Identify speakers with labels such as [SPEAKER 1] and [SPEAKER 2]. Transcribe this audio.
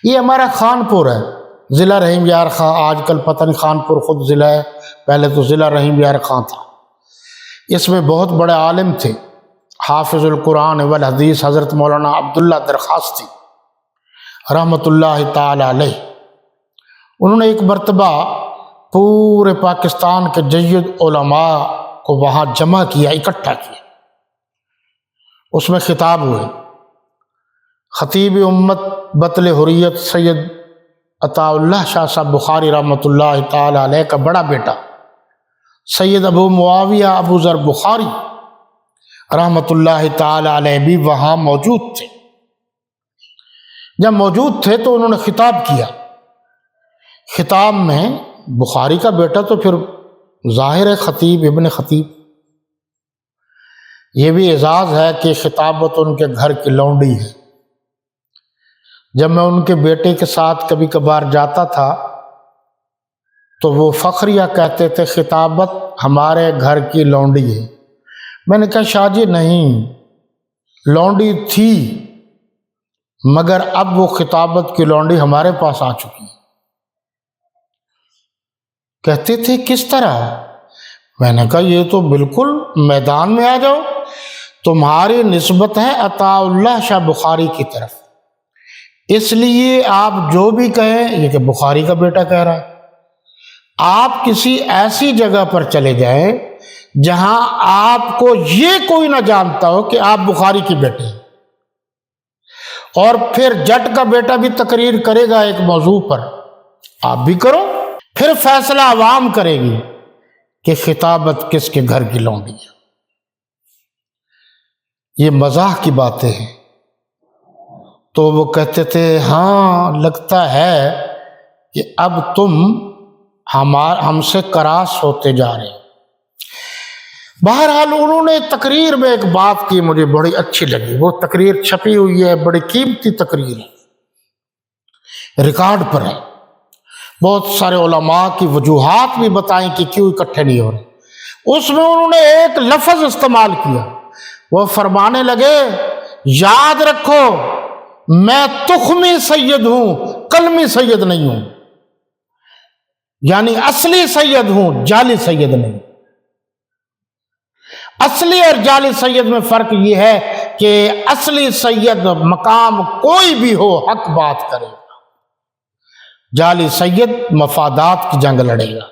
[SPEAKER 1] یہ ہمارا خانپور ہے، ضلع رحیم یار خاں، آج کل پتہ نہیں خانپور خود ضلع ہے، پہلے تو ضلع رحیم یار خاں تھا۔ اس میں بہت بڑے عالم تھے، حافظ القرآن والحدیث حضرت مولانا عبداللہ درخواستی رحمۃ اللہ تعالی علیہ۔ انہوں نے ایک مرتبہ پورے پاکستان کے جید علماء کو وہاں جمع کیا، اکٹھا کیا، اس میں خطاب ہوئے۔ خطیب امت بطل حریت سید عطا اللہ شاہ صاحب بخاری رحمۃ اللہ تعالی علیہ کا بڑا بیٹا سید ابو معاویہ ابو ذر بخاری رحمۃ اللہ تعالی علیہ بھی وہاں موجود تھے۔ جب موجود تھے تو انہوں نے خطاب کیا۔ خطاب میں بخاری کا بیٹا تو پھر ظاہر ہے خطیب ابن خطیب، یہ بھی اعزاز ہے کہ خطابت ان کے گھر کی لونڈی ہے۔ جب میں ان کے بیٹے کے ساتھ کبھی کبھار جاتا تھا تو وہ فخریہ کہتے تھے خطابت ہمارے گھر کی لونڈی ہے۔ میں نے کہا شاہ جی نہیں، لونڈی تھی مگر اب وہ خطابت کی لونڈی ہمارے پاس آ چکی ہے۔ کہتے تھے کس طرح؟ میں نے کہا یہ تو بالکل میدان میں آ جاؤ، تمہاری نسبت ہے عطا اللہ شاہ بخاری کی طرف، اس لیے آپ جو بھی کہیں یہ کہ بخاری کا بیٹا کہہ رہا ہے۔ آپ کسی ایسی جگہ پر چلے جائیں جہاں آپ کو یہ کوئی نہ جانتا ہو کہ آپ بخاری کے بیٹے ہیں، اور پھر جٹ کا بیٹا بھی تقریر کرے گا ایک موضوع پر، آپ بھی کرو، پھر فیصلہ عوام کرے گی کہ خطابت کس کے گھر کی لونڈی ہے۔ یہ مزاح کی باتیں ہیں۔ تو وہ کہتے تھے ہاں لگتا ہے کہ اب تم ہم سے کراس ہوتے جا رہے ہیں۔ بہرحال انہوں نے تقریر میں ایک بات کی مجھے بڑی اچھی لگی، وہ تقریر چھپی ہوئی ہے، بڑی قیمتی تقریر ہے، ریکارڈ پر ہے، بہت سارے علماء کی وجوہات بھی بتائیں کہ کیوں اکٹھے نہیں ہو رہے۔ اس میں انہوں نے ایک لفظ استعمال کیا، وہ فرمانے لگے یاد رکھو میں تخمی سید ہوں، قلمی سید نہیں ہوں، یعنی اصلی سید ہوں، جعلی سید نہیں۔ اصلی اور جعلی سید میں فرق یہ ہے کہ اصلی سید مقام کوئی بھی ہو حق بات کرے گا، جعلی سید مفادات کی جنگ لڑے گا۔